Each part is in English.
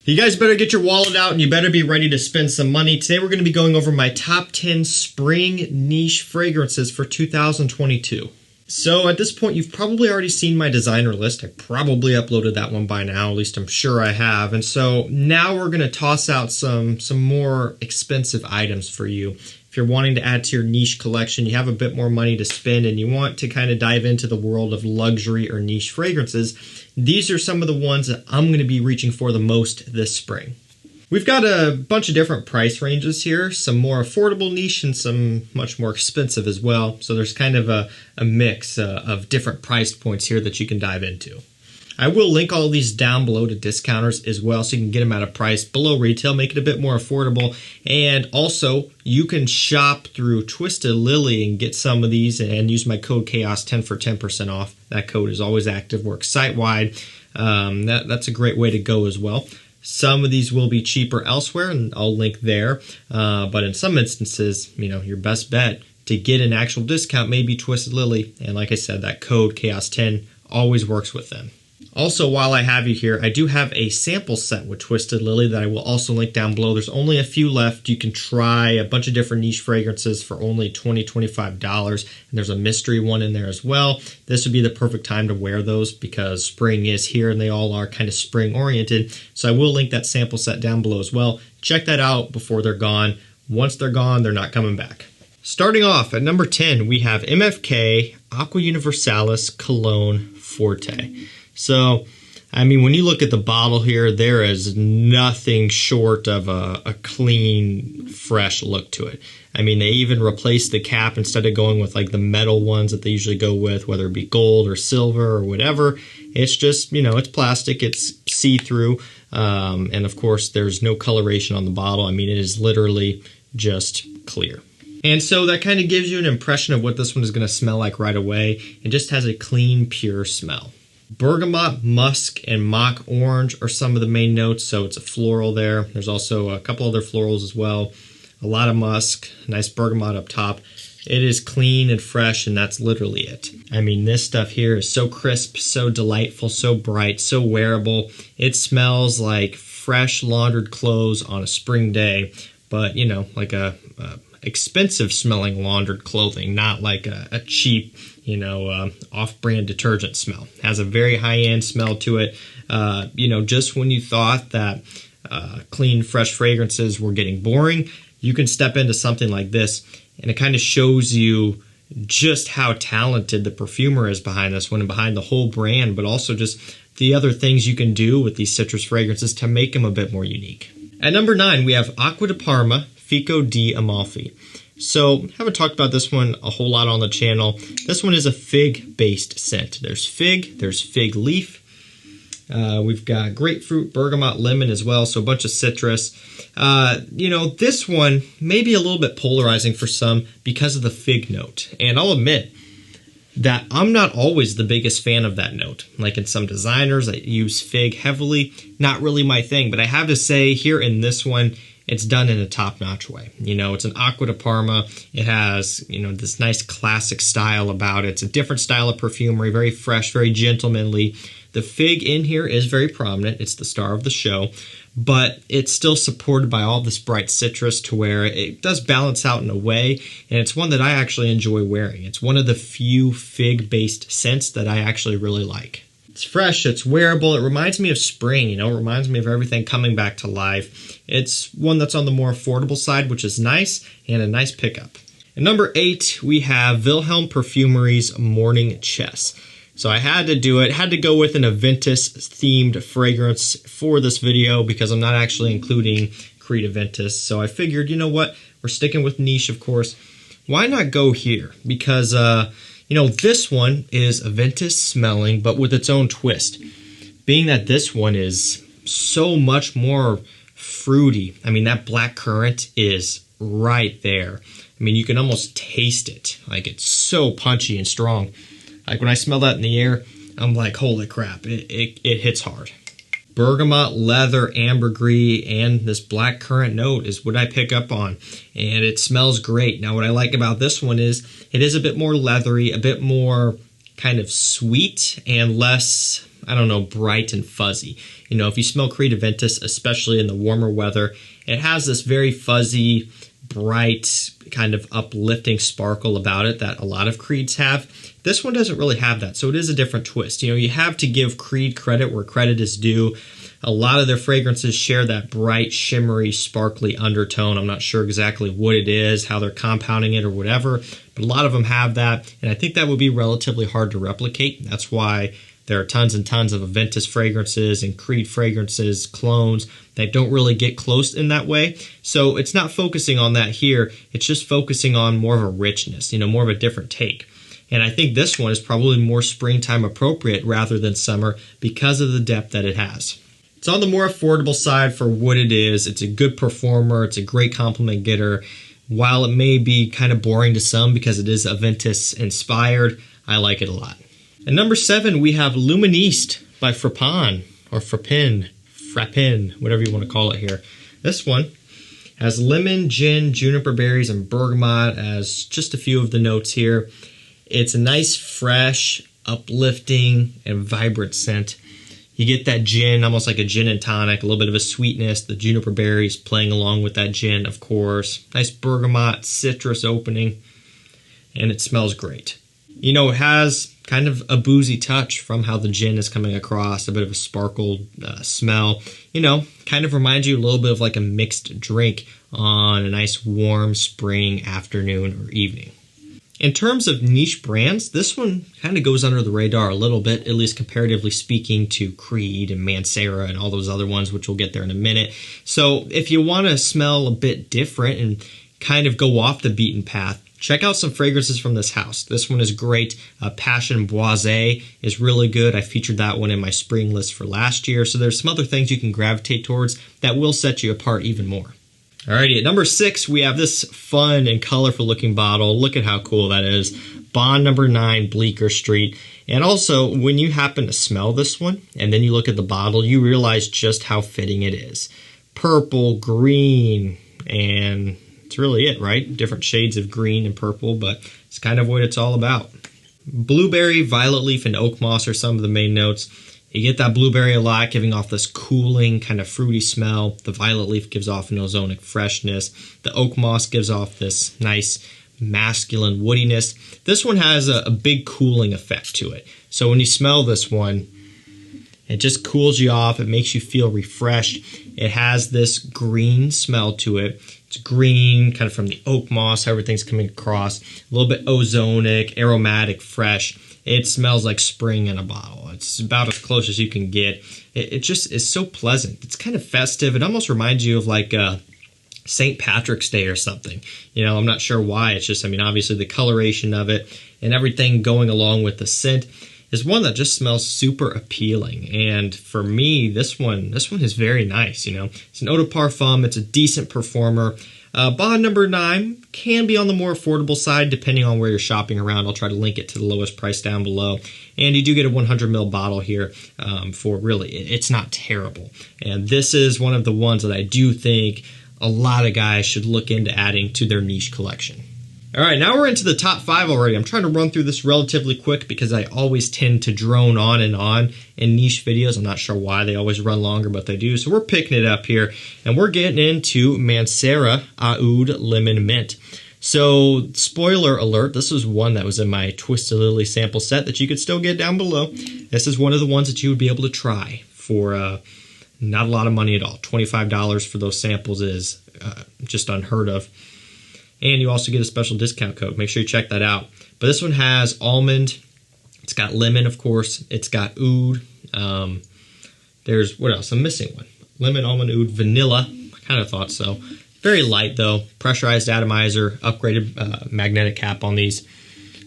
You guys better get your wallet out and you better be ready to spend some money. Today we're going to be going over my top 10 spring niche fragrances for 2022. So at this point, you've probably already seen my designer list. I probably uploaded that one by now, at least I'm sure I have. And so now we're going to toss out some more expensive items for you. If you're wanting to add to your niche collection, you have a bit more money to spend and you want to kind of dive into the world of luxury or niche fragrances, these are some of the ones that I'm going to be reaching for the most this spring. We've got a bunch of different price ranges here, some more affordable niche and some much more expensive as well. So there's kind of a mix of different price points here that you can dive into. I will link all of these down below to discounters as well so you can get them at a price below retail, make it a bit more affordable. And also, you can shop through Twisted Lily and get some of these and use my code CHAOS10 for 10% off. That code is always active, works site-wide. That's a great way to go as well. Some of these will be cheaper elsewhere, and I'll link there. But in some instances, you know, your best bet to get an actual discount may be Twisted Lily. And like I said, that code CHAOS10 always works with them. Also, while I have you here, I do have a sample set with Twisted Lily that I will also link down below. There's only a few left. You can try a bunch of different niche fragrances for only $20, $25. And there's a mystery one in there as well. This would be the perfect time to wear those because spring is here and they all are kind of spring oriented. So I will link that sample set down below as well. Check that out before they're gone. Once they're gone, they're not coming back. Starting off at number 10, we have MFK AQUA Universalis Cologne Forte. So, I mean, when you look at the bottle here, there is nothing short of a clean, fresh look to it. I mean, they even replaced the cap instead of going with like the metal ones that they usually go with, whether it be gold or silver or whatever. It's just, you know, it's plastic, it's see-through, and of course, there's no coloration on the bottle. I mean, it is literally just clear. And so that kind of gives you an impression of what this one is going to smell like right away. It just has a clean, pure smell. Bergamot, musk, and mock orange are some of the main notes, so it's a floral there. There's also a couple other florals as well. A lot of musk, nice bergamot up top. It is clean and fresh, and that's literally it. I mean, this stuff here is so crisp, so delightful, so bright, so wearable. It smells like fresh laundered clothes on a spring day, but, you know, like a expensive smelling laundered clothing, not like a cheap, you know, off-brand detergent smell. Has a very high-end smell to it. You know, just when you thought that clean, fresh fragrances were getting boring, you can step into something like this, and it kind of shows you just how talented the perfumer is behind this one and behind the whole brand, but also just the other things you can do with these citrus fragrances to make them a bit more unique. At number 9, we have AQUA de Parma FICO di AMALFI. So, haven't talked about this one a whole lot on the channel. This one is a fig-based scent. There's fig leaf. We've got grapefruit, bergamot, lemon as well, so a bunch of citrus. You know, this one may be a little bit polarizing for some because of the fig note. And I'll admit that I'm not always the biggest fan of that note. Like in some designers that use fig heavily, not really my thing. But I have to say, here in this one, it's done in a top-notch way. You know, it's an AQUA de Parma. It has, you know, this nice classic style about it. It's a different style of perfumery, very fresh, very gentlemanly. The fig in here is very prominent. It's the star of the show, but it's still supported by all this bright citrus to where it does balance out in a way, and it's one that I actually enjoy wearing. It's one of the few fig-based scents that I actually really like. It's fresh, it's wearable, it reminds me of spring, you know, it reminds me of everything coming back to life. It's one that's on the more affordable side, which is nice, and a nice pickup. At number 8, we have Wilhelm Perfumery's Morning Chess. So I had to do it, had to go with an Aventus themed fragrance for this video because I'm not actually including Creed Aventus. So I figured, you know what, we're sticking with niche, of course. Why not go here? Because, you know, this one is Aventus smelling, but with its own twist. Being that this one is so much more fruity. I mean, that black currant is right there. I mean, you can almost taste it. Like, it's so punchy and strong. Like, when I smell that in the air, I'm like, holy crap, it hits hard. Bergamot, leather, ambergris, and this black currant note is what I pick up on. And it smells great. Now, what I like about this one is it is a bit more leathery, a bit more kind of sweet, and less I don't know, bright and fuzzy. You know, if you smell Creed Aventus, especially in the warmer weather, it has this very fuzzy, bright, kind of uplifting sparkle about it that a lot of Creeds have. This one doesn't really have that, so it is a different twist. You know, you have to give Creed credit where credit is due. A lot of their fragrances share that bright, shimmery, sparkly undertone. I'm not sure exactly what it is, how they're compounding it or whatever, but a lot of them have that, and I think that would be relatively hard to replicate. That's why there are tons and tons of Aventus fragrances and Creed fragrances, clones, that don't really get close in that way. So it's not focusing on that here. It's just focusing on more of a richness, you know, more of a different take. And I think this one is probably more springtime appropriate rather than summer because of the depth that it has. It's on the more affordable side for what it is. It's a good performer. It's a great compliment getter. While it may be kind of boring to some because it is Aventus inspired, I like it a lot. At number 7, we have Luministe by FRAPIN, or FRAPIN, whatever you want to call it here. This one has lemon, gin, juniper berries, and bergamot as just a few of the notes here. It's a nice, fresh, uplifting, and vibrant scent. You get that gin, almost like a gin and tonic, a little bit of a sweetness, the juniper berries playing along with that gin, of course. Nice bergamot, citrus opening, and it smells great. You know, it has kind of a boozy touch from how the gin is coming across, a bit of a sparkled smell. You know, kind of reminds you a little bit of like a mixed drink on a nice warm spring afternoon or evening. In terms of niche brands, this one kind of goes under the radar a little bit, at least comparatively speaking to Creed and MANCERA and all those other ones, which we'll get there in a minute. So if you want to smell a bit different and kind of go off the beaten path, check out some fragrances from this house. This one is great. Passion Boisé is really good. I featured that one in my spring list for last year. So there's some other things you can gravitate towards that will set you apart even more. Alrighty, at number 6, we have this fun and colorful looking bottle. Look at how cool that is. Bond number 9, Bleeker Street. And also, when you happen to smell this one, and then you look at the bottle, you realize just how fitting it is. Purple, green, and it's really it, right? Different shades of green and purple, but it's kind of what it's all about. Blueberry, violet leaf, and oak moss are some of the main notes. You get that blueberry a lot, giving off this cooling, kind of fruity smell. The violet leaf gives off an ozonic freshness. The oak moss gives off this nice masculine woodiness. This one has a big cooling effect to it. So when you smell this one, it just cools you off. It makes you feel refreshed. It has this green smell to it. It's green, kind of from the oak moss, how everything's coming across. A little bit ozonic, aromatic, fresh. It smells like spring in a bottle. It's about as close as you can get. It just is so pleasant. It's kind of festive. It almost reminds you of like St. Patrick's Day or something. You know, I'm not sure why. It's just, I mean, obviously the coloration of it and everything going along with the scent is one that just smells super appealing. And for me, this one is very nice. You know, it's an eau de parfum. It's a decent performer. Bond number 9 can be on the more affordable side depending on where you're shopping around. I'll try to link it to the lowest price down below. And you do get a 100 ml bottle here for really, it's not terrible. And this is one of the ones that I do think a lot of guys should look into adding to their niche collection. All right, now we're into the top 5 already. I'm trying to run through this relatively quick because I always tend to drone on in niche videos. I'm not sure why they always run longer, but they do. So we're picking it up here, and we're getting into MANCERA AOUD Lemon Mint. So, spoiler alert, this was one that was in my Twisted Lily sample set that you could still get down below. This is one of the ones that you would be able to try for not a lot of money at all. $25 for those samples is just unheard of. And you also get a special discount code. Make sure you check that out. But this one has almond. It's got lemon, of course. It's got oud. There's, what else? I'm missing one. Lemon, almond, oud, vanilla. I kind of thought so. Very light, though. Pressurized atomizer. Upgraded magnetic cap on these.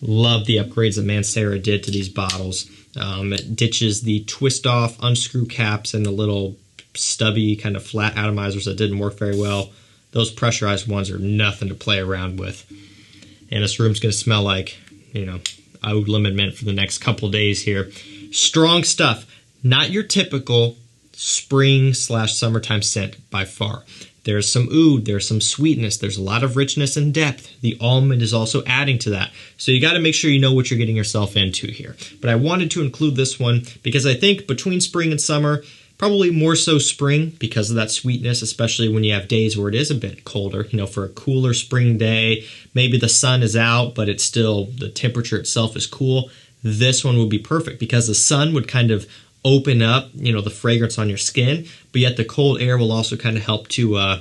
Love the upgrades that MANCERA did to these bottles. It ditches the twist-off, unscrew caps, and the little stubby, kind of flat atomizers that didn't work very well. Those pressurized ones are nothing to play around with. And this room's going to smell like, you know, AOUD Lemon Mint for the next couple days here. Strong stuff. Not your typical spring/summertime scent by far. There's some oud, there's some sweetness, there's a lot of richness and depth. The almond is also adding to that. So you got to make sure you know what you're getting yourself into here. But I wanted to include this one because I think between spring and summer, probably more so spring because of that sweetness, especially when you have days where it is a bit colder. You know, for a cooler spring day, maybe the sun is out, but it's still, the temperature itself is cool. This one would be perfect because the sun would kind of open up, you know, the fragrance on your skin, but yet the cold air will also kind of help to,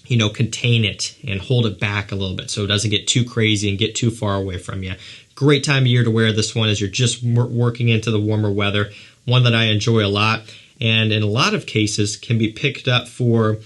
you know, contain it and hold it back a little bit so it doesn't get too crazy and get too far away from you. Great time of year to wear this one as you're just working into the warmer weather. One that I enjoy a lot, and in a lot of cases can be picked up for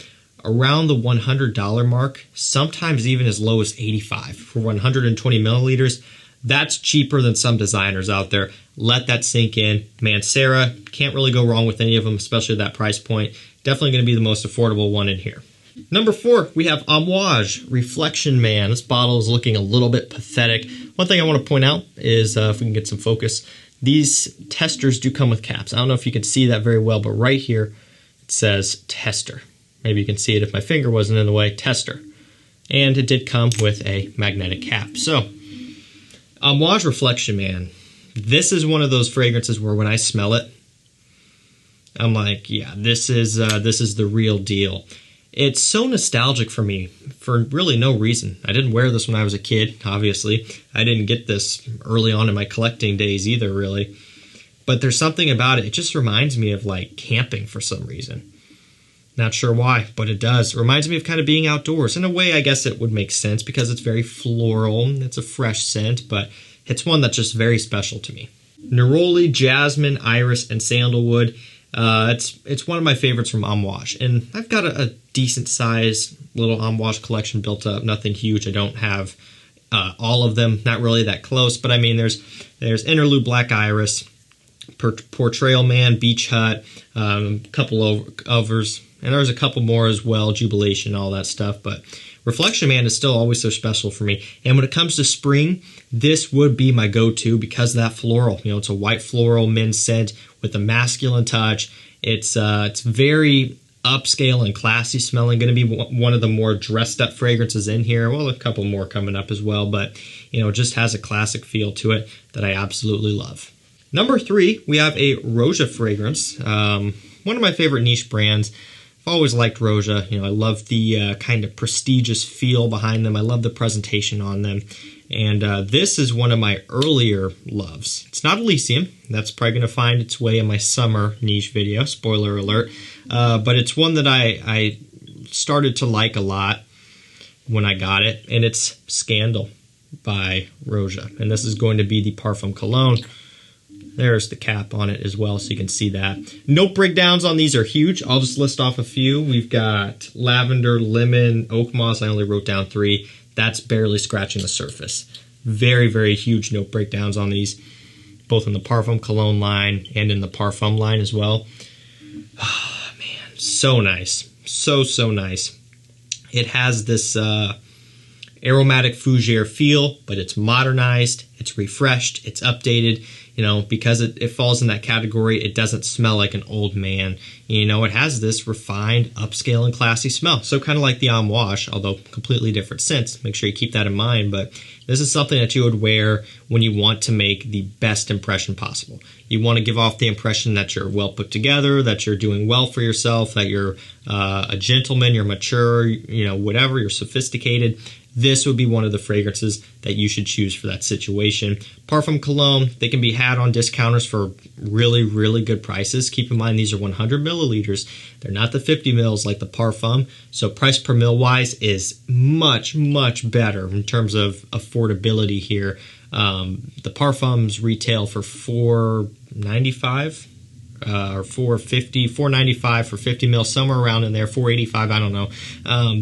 around the $100 mark, sometimes even as low as $85 for 120 milliliters. That's cheaper than some designers out there. Let that sink in. MANCERA, can't really go wrong with any of them, especially at that price point. Definitely going to be the most affordable one in here. Number 4, we have Amouage Reflection Man. This bottle is looking a little bit pathetic. One thing I want to point out is, if we can get some focus, these testers do come with caps. I don't know if you can see that very well, but right here it says tester. Maybe you can see it if my finger wasn't in the way, tester. And it did come with a magnetic cap. So, Amouage Reflection Man. This is one of those fragrances where when I smell it, I'm like, yeah, this is the real deal. It's so nostalgic for me for really no reason. I didn't wear this when I was a kid, obviously. I didn't get this early on in my collecting days either, really. But there's something about it. It just reminds me of like camping for some reason. Not sure why, but it does. It reminds me of kind of being outdoors. In a way, I guess it would make sense because it's very floral. It's a fresh scent, but it's one that's just very special to me. Neroli, jasmine, iris, and sandalwood. It's one of my favorites from Amouage, and I've got a decent sized little Amouage collection built up. Nothing huge. I don't have all of them. Not really that close, but I mean, there's Interlude Black Iris, Portrayal Man, Beach Hut, couple of others, and there's a couple more as well, Jubilation, all that stuff. But Reflection Man is still always so special for me. And when it comes to spring, this would be my go-to because of that floral. You know, it's a white floral men's scent with a masculine touch. It's very upscale and classy smelling. Going to be one of the more dressed up fragrances in here. Well, a couple more coming up as well, but you know, it just has a classic feel to it that I absolutely love. Number 3, we have a ROJA fragrance. One of my favorite niche brands. I've always liked ROJA. You know, I love the kind of prestigious feel behind them. I love the presentation on them. And this is one of my earlier loves. It's not Elysium. That's probably going to find its way in my summer niche video. Spoiler alert. But it's one that I started to like a lot when I got it. And it's Scandal by ROJA. And this is going to be the Parfum Cologne. There's the cap on it as well, so you can see that. Note breakdowns on these are huge. I'll just list off a few. We've got lavender, lemon, oak moss. I only wrote down 3. That's barely scratching the surface. Very, very huge note breakdowns on these, both in the Parfum Cologne line and in the Parfum line as well. Oh, man, so nice. So nice. It has this aromatic fougere feel, but it's modernized, it's refreshed, it's updated. You know, because it falls in that category, it doesn't smell like an old man. You know, it has this refined, upscale, and classy smell. So kind of like the Amouage, although completely different scents. Make sure you keep that in mind. But this is something that you would wear when you want to make the best impression possible. You want to give off the impression that you're well put together, that you're doing well for yourself, that you're a gentleman, you're mature, you know, whatever, you're sophisticated. This would be one of the fragrances that you should choose for that situation. Parfum Cologne, they can be had on discounters for really, really good prices. Keep in mind, these are 100 milliliters. They're not the 50 mils like the Parfum. So price per mil wise is much, much better in terms of affordability here. The Parfums retail for $4.95. Or $4.95 for 50 mil, somewhere around in there, $4.85, I don't know.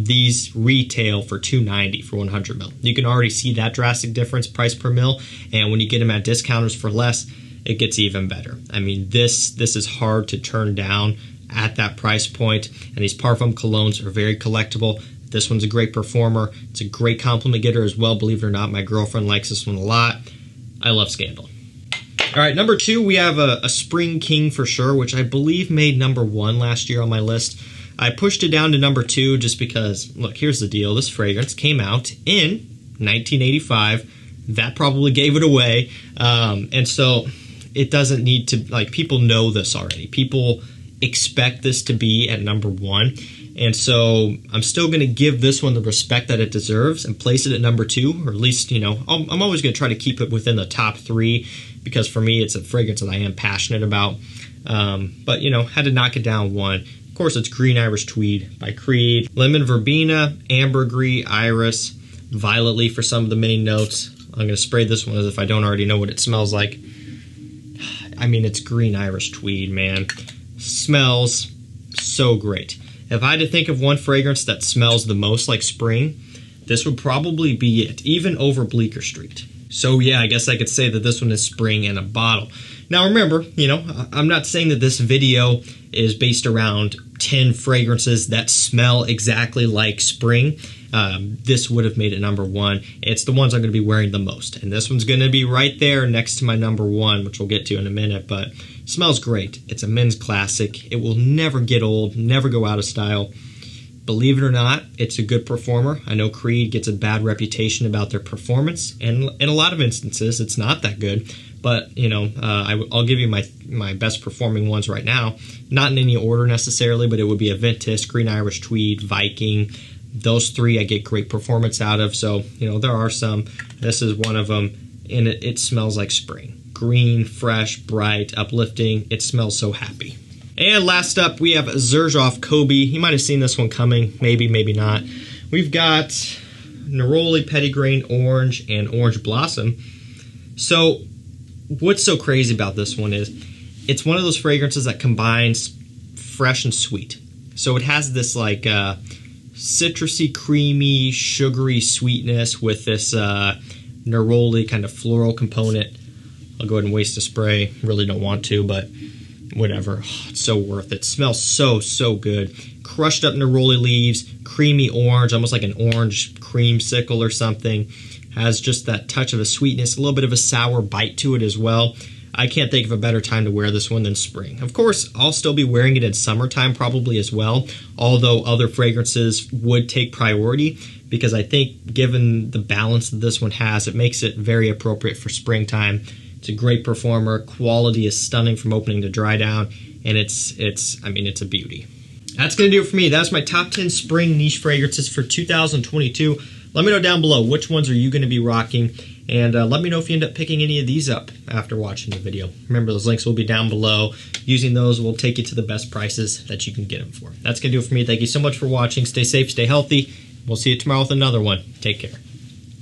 These retail for $2.90 for 100 mil. You can already see that drastic difference, price per mil, and when you get them at discounters for less, it gets even better. I mean, this is hard to turn down at that price point, and these Parfum Colognes are very collectible. This one's a great performer. It's a great compliment getter as well, believe it or not. My girlfriend likes this one a lot. I love Scandal. All right, number 2, we have a Spring King for sure, which I believe made number 1 last year on my list. I pushed it down to number 2 just because, look, here's the deal. This fragrance came out in 1985. That probably gave it away. And so it doesn't need to, like, people know this already. People expect this to be at number 1. And so I'm still going to give this one the respect that it deserves and place it at number 2, or at least, you know, I'm always going to try to keep it within the top 3 because for me it's a fragrance that I am passionate about. But, you know, had to knock it down 1. Of course, it's Green Irish Tweed by Creed. Lemon verbena, ambergris, iris, violet leaf for some of the main notes. I'm going to spray this one as if I don't already know what it smells like. I mean, it's Green Irish Tweed, man. Smells so great. If I had to think of one fragrance that smells the most like spring, this would probably be it, even over Bleeker Street. So yeah, I guess I could say that this one is spring in a bottle. Now remember, you know, I'm not saying that this video is based around 10 fragrances that smell exactly like spring. This would have made it number 1. It's the ones I'm going to be wearing the most. And this one's going to be right there next to my number 1, which we'll get to in a minute. But it smells great. It's a men's classic. It will never get old, never go out of style. Believe it or not, it's a good performer. I know Creed gets a bad reputation about their performance. And in a lot of instances, it's not that good. But, you know, I'll give you my best performing ones right now. Not in any order necessarily, but it would be Aventus, Green Irish Tweed, Viking. Those 3 I get great performance out of. So, you know, there are some. This is one of them. And it smells like spring. Green, fresh, bright, uplifting. It smells so happy. And last up, we have XERJOFF Kobe. You might have seen this one coming. Maybe, maybe not. We've got Neroli Petitgrain Orange and Orange Blossom. So what's so crazy about this one is it's one of those fragrances that combines fresh and sweet. So it has this like citrusy, creamy, sugary sweetness with this neroli kind of floral component. I'll go ahead and waste a spray. Really don't want to, but whatever. Oh, it's so worth it. It smells so, so good. Crushed up neroli leaves, creamy orange, almost like an orange creamsicle or something. Has just that touch of a sweetness, a little bit of a sour bite to it as well. I can't think of a better time to wear this one than spring. Of course, I'll still be wearing it in summertime probably as well, although other fragrances would take priority because I think given the balance that this one has, it makes it very appropriate for springtime. It's a great performer. Quality is stunning from opening to dry down, and it's a beauty. That's going to do it for me. That's my top 10 spring niche fragrances for 2022. Let me know down below which ones are you going to be rocking, and let me know if you end up picking any of these up after watching the video. Remember, those links will be down below. Using those will take you to the best prices that you can get them for. That's going to do it for me. Thank you so much for watching. Stay safe, stay healthy. We'll see you tomorrow with another one. Take care.